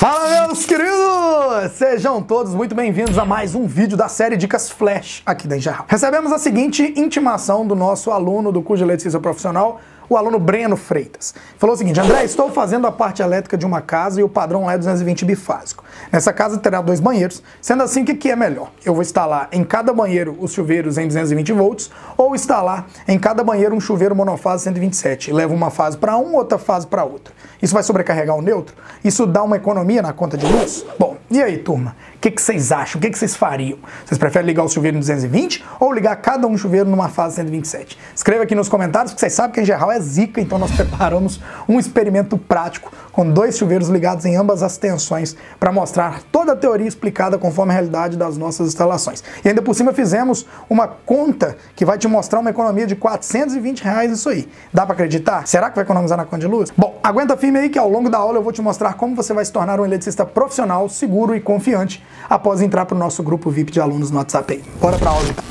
Fala, meus queridos! Sejam todos muito bem-vindos a mais um vídeo da série Dicas Flash aqui da Engerral. Recebemos a seguinte intimação do nosso aluno do curso de Eletricista Profissional, o aluno Breno Freitas. Falou o seguinte: André, estou fazendo a parte elétrica de uma casa e o padrão lá é 220 bifásico. Nessa casa terá 2 banheiros, sendo assim, o que é melhor? Eu vou instalar em cada banheiro os chuveiros em 220 volts ou instalar em cada banheiro um chuveiro monofase 127? Leva uma fase para um, outra fase para outra. Isso vai sobrecarregar o neutro? Isso dá uma economia na conta de luz? Bom, e aí, turma? O que vocês acham? O que vocês fariam? Vocês preferem ligar o chuveiro em 220 ou ligar cada um chuveiro numa fase 127? Escreva aqui nos comentários, porque vocês sabem que a Engerral é zica, então nós preparamos um experimento prático com 2 chuveiros ligados em ambas as tensões para mostrar toda a teoria explicada conforme a realidade das nossas instalações. E ainda por cima fizemos uma conta que vai te mostrar uma economia de R$420 isso aí. Dá para acreditar? Será que vai economizar na conta de luz? Bom, aguenta firme aí que ao longo da aula eu vou te mostrar como você vai se tornar um eletricista profissional, seguro e confiante após entrar para o nosso grupo VIP de alunos no WhatsApp aí. Bora para a aula então.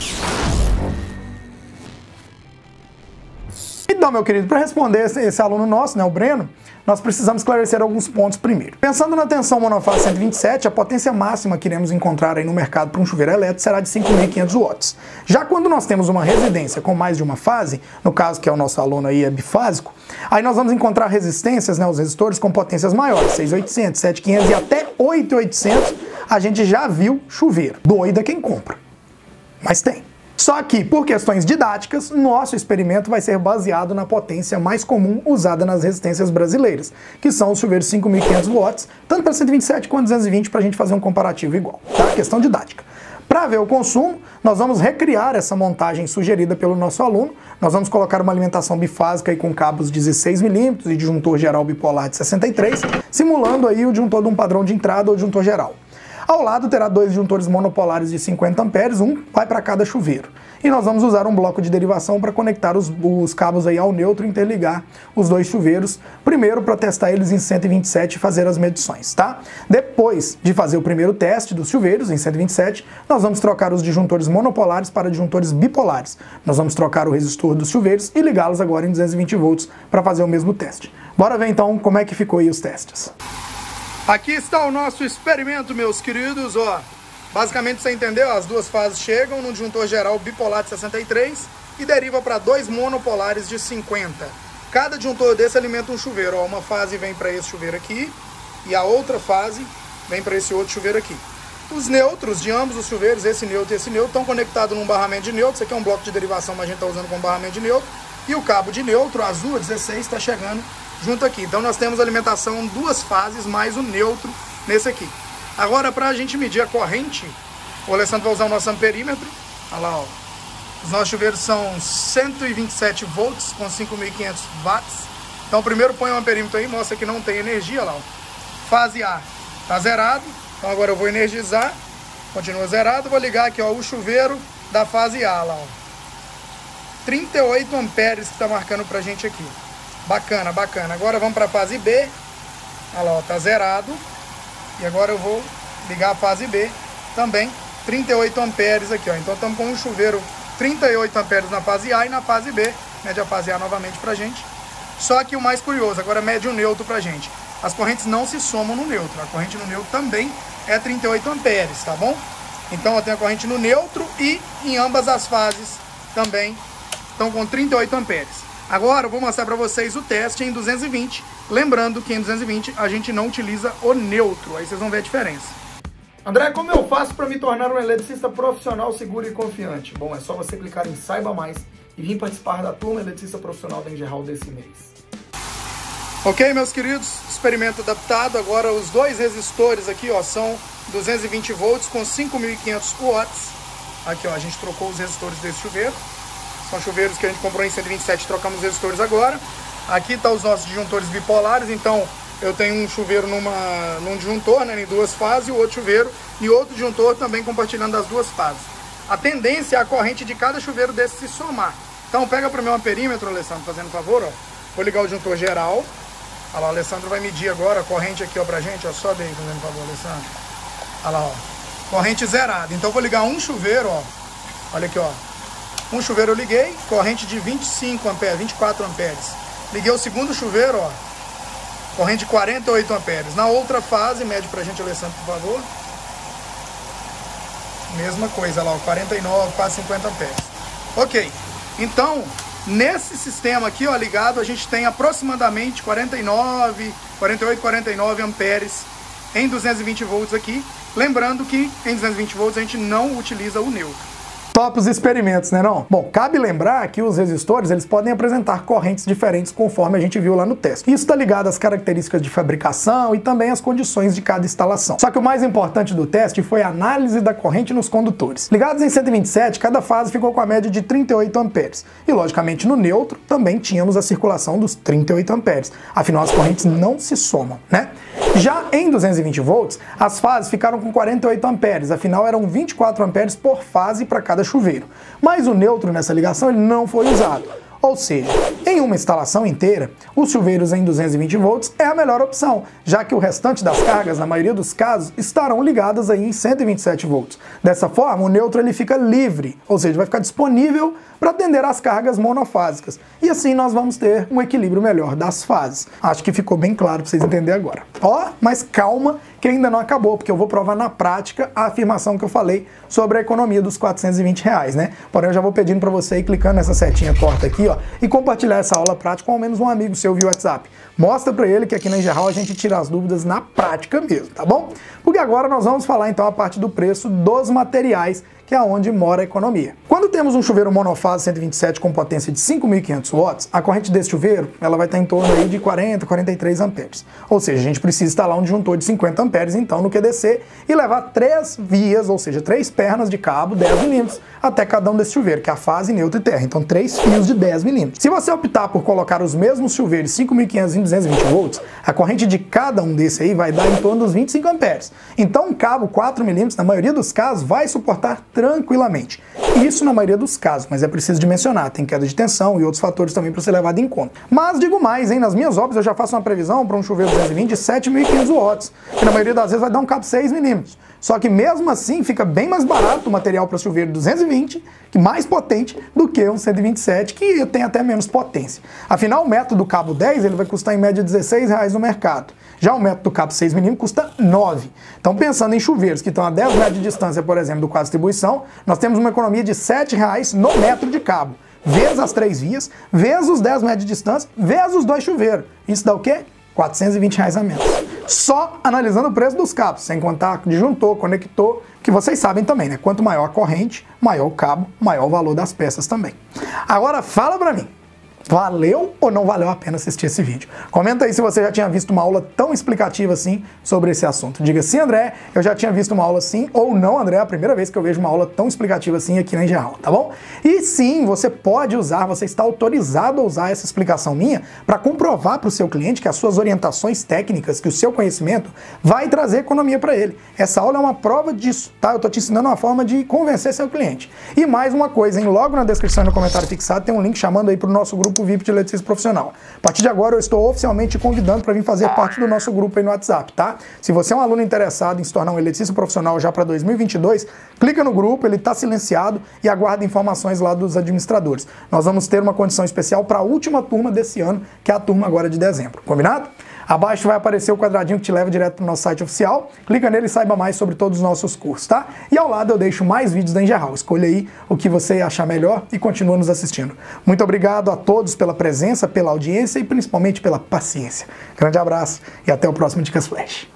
Então, meu querido, para responder esse aluno nosso, né, o Breno, nós precisamos esclarecer alguns pontos primeiro. Pensando na tensão monofase 127, a potência máxima que iremos encontrar aí no mercado para um chuveiro elétrico será de 5.500 watts. Já quando nós temos uma residência com mais de uma fase, no caso que é o nosso aluno aí é bifásico, aí nós vamos encontrar resistências, né, os resistores com potências maiores, 6.800, 7.500 e até 8.800, a gente já viu chuveiro. Doida quem compra, mas tem. Só que, por questões didáticas, nosso experimento vai ser baseado na potência mais comum usada nas resistências brasileiras, que são os chuveiros 5.500 watts, tanto para 127 quanto 220, para a gente fazer um comparativo igual, tá? Questão didática. Para ver o consumo, nós vamos recriar essa montagem sugerida pelo nosso aluno. Nós vamos colocar uma alimentação bifásica aí com cabos 16 milímetros e disjuntor geral bipolar de 63, simulando aí o disjuntor de um padrão de entrada ou disjuntor geral. Ao lado terá 2 disjuntores monopolares de 50 amperes, um vai para cada chuveiro. E nós vamos usar um bloco de derivação para conectar os cabos aí ao neutro e interligar os 2 chuveiros, primeiro para testar eles em 127 e fazer as medições, tá? Depois de fazer o primeiro teste dos chuveiros em 127, nós vamos trocar os disjuntores monopolares para disjuntores bipolares. Nós vamos trocar o resistor dos chuveiros e ligá-los agora em 220 volts para fazer o mesmo teste. Bora ver então como é que ficou aí os testes. Aqui está o nosso experimento, meus queridos, ó. Basicamente, você entendeu? As 2 fases chegam num disjuntor geral bipolar de 63 e deriva para 2 monopolares de 50. Cada disjuntor desse alimenta um chuveiro, ó. Uma fase vem para esse chuveiro aqui e a outra fase vem para esse outro chuveiro aqui. Os neutros de ambos os chuveiros, esse neutro e esse neutro, estão conectados num barramento de neutro. Isso aqui é um bloco de derivação, mas a gente está usando como barramento de neutro. E o cabo de neutro, azul, 16, está chegando junto aqui. Então nós temos alimentação 2 fases mais o neutro nesse aqui. Agora, para a gente medir a corrente, o Alessandro vai usar o nosso amperímetro. Olha lá, ó. Os nossos chuveiros são 127 volts com 5.500 watts. Então primeiro põe o amperímetro aí, mostra que não tem energia, olha lá, ó. Fase A está zerado. Então agora eu vou energizar. Continua zerado. Vou ligar aqui, ó, o chuveiro da fase A, lá, ó. 38 amperes que está marcando pra gente aqui. Bacana, bacana. Agora vamos para a fase B. Olha lá, ó, tá zerado. E agora eu vou ligar a fase B também. 38 amperes aqui, ó. Então estamos com um chuveiro 38 amperes na fase A e na fase B. Mede a fase A novamente pra gente. Só que o mais curioso, agora mede o neutro pra gente. As correntes não se somam no neutro. A corrente no neutro também é 38 amperes, tá bom? Então eu tenho a corrente no neutro e em ambas as fases também estão com 38 amperes. Agora eu vou mostrar para vocês o teste em 220, lembrando que em 220 a gente não utiliza o neutro, aí vocês vão ver a diferença. André, como eu faço para me tornar um eletricista profissional, seguro e confiante? Bom, é só você clicar em Saiba Mais e vir participar da turma Eletricista Profissional da Engerral desse mês. Ok, meus queridos, experimento adaptado. Agora os 2 resistores aqui, ó, são 220 volts com 5.500 watts. Aqui, ó, a gente trocou os resistores desse chuveiro. São chuveiros que a gente comprou em 127, trocamos os resistores agora. Aqui tá os nossos disjuntores bipolares, então eu tenho um chuveiro num disjuntor, né, em 2 fases, e o outro chuveiro e outro disjuntor também compartilhando as 2 fases. A tendência é a corrente de cada chuveiro desse se somar. Então pega para o meu amperímetro, Alessandro, fazendo favor, ó. Vou ligar o disjuntor geral. Olha lá, o Alessandro vai medir agora a corrente aqui, ó, pra gente, ó, só daí, fazendo favor, Alessandro. Olha lá, ó, corrente zerada. Então eu vou ligar um chuveiro, ó, olha aqui, ó. Um chuveiro eu liguei, corrente de 25 amperes, 24 amperes. Liguei o segundo chuveiro, ó. corrente de 48 amperes. Na outra fase, mede pra gente, Alessandro, por favor. Mesma coisa lá, ó, 49, quase 50 amperes. Ok, então, nesse sistema aqui, ó, ligado, a gente tem aproximadamente 48, 49 amperes em 220 volts aqui. Lembrando que em 220 volts a gente não utiliza o neutro. Top os experimentos, né não? Bom, cabe lembrar que os resistores eles podem apresentar correntes diferentes conforme a gente viu lá no teste. Isso está ligado às características de fabricação e também às condições de cada instalação. Só que o mais importante do teste foi a análise da corrente nos condutores. Ligados em 127, cada fase ficou com a média de 38 amperes. E logicamente no neutro também tínhamos a circulação dos 38 amperes. Afinal as correntes não se somam, né? Já em 220 volts, as fases ficaram com 48 amperes, afinal eram 24 amperes por fase para cada chuveiro. Mas o neutro nessa ligação ele não foi usado. Ou seja, em uma instalação inteira, os chuveiros em 220 volts é a melhor opção, já que o restante das cargas, na maioria dos casos, estarão ligadas aí em 127 volts. Dessa forma, o neutro ele fica livre, ou seja, vai ficar disponível para atender às cargas monofásicas. E assim nós vamos ter um equilíbrio melhor das fases. Acho que ficou bem claro para vocês entenderem agora. Ó, mas calma que ainda não acabou, porque eu vou provar na prática a afirmação que eu falei sobre a economia dos R$420, né? Porém, eu já vou pedindo para você ir clicando nessa setinha torta aqui, ó, e compartilhar essa aula prática com ao menos um amigo seu via WhatsApp. Mostra para ele que aqui na Engerral a gente tira as dúvidas na prática mesmo, tá bom? Porque agora nós vamos falar então a parte do preço dos materiais, que é onde mora a economia. Quando temos um chuveiro monofase 127 com potência de 5.500 watts, a corrente desse chuveiro ela vai estar em torno aí de 40, 43 amperes. Ou seja, a gente precisa instalar um disjuntor de 50 amperes então no QDC e levar 3 vias, ou seja, 3 pernas de cabo 10 milímetros até cada um desse chuveiro, que é a fase, neutro e terra. Então 3 fios de 10 milímetros. Se você optar por colocar os mesmos chuveiros 5.500 em 220 volts, a corrente de cada um desse aí vai dar em torno dos 25 amperes. Então um cabo 4 milímetros, na maioria dos casos, vai suportar tranquilamente. Isso na maioria dos casos, mas é preciso de mencionar, tem queda de tensão e outros fatores também para ser levado em conta. Mas digo mais, hein, nas minhas obras eu já faço uma previsão para um chuveiro 220 de 7.500 watts, que na maioria das vezes vai dar um cabo 6 milímetros. Só que mesmo assim fica bem mais barato o material para chuveiro 220, que mais potente, do que um 127, que tem até menos potência. Afinal, o método do cabo 10 ele vai custar em média R$16 no mercado. Já o método do cabo 6mm custa 9. Então, pensando em chuveiros que estão a 10 metros de distância, por exemplo, do quadro de distribuição, nós temos uma economia de R$7 no metro de cabo. Vezes as 3 vias, vezes os 10 metros de distância, vezes os 2 chuveiros. Isso dá o quê? R$420 a menos. Só analisando o preço dos cabos, sem contar disjuntor, conector, que vocês sabem também, né? Quanto maior a corrente, maior o cabo, maior o valor das peças também. Agora fala pra mim, valeu ou não valeu a pena assistir esse vídeo? Comenta aí se você já tinha visto uma aula tão explicativa assim sobre esse assunto. Diga sim, André, eu já tinha visto uma aula assim, ou não, André, é a primeira vez que eu vejo uma aula tão explicativa assim aqui na Engerral, tá bom? E sim, você pode usar, você está autorizado a usar essa explicação minha para comprovar para o seu cliente que as suas orientações técnicas, que o seu conhecimento vai trazer economia para ele. Essa aula é uma prova disso, tá? Eu tô te ensinando uma forma de convencer seu cliente. E mais uma coisa, hein? Logo na descrição e no comentário fixado tem um link chamando aí pro nosso grupo VIP de eletricista profissional. A partir de agora eu estou oficialmente te convidando para vir fazer parte do nosso grupo aí no WhatsApp, tá? Se você é um aluno interessado em se tornar um eletricista profissional já para 2022, clica no grupo, ele está silenciado e aguarda informações lá dos administradores. Nós vamos ter uma condição especial para a última turma desse ano, que é a turma agora de dezembro. Combinado? Abaixo vai aparecer o quadradinho que te leva direto para o nosso site oficial. Clica nele e saiba mais sobre todos os nossos cursos, tá? E ao lado eu deixo mais vídeos da Engerral. Escolha aí o que você achar melhor e continua nos assistindo. Muito obrigado a todos pela presença, pela audiência e principalmente pela paciência. Grande abraço e até o próximo Dicas Flash.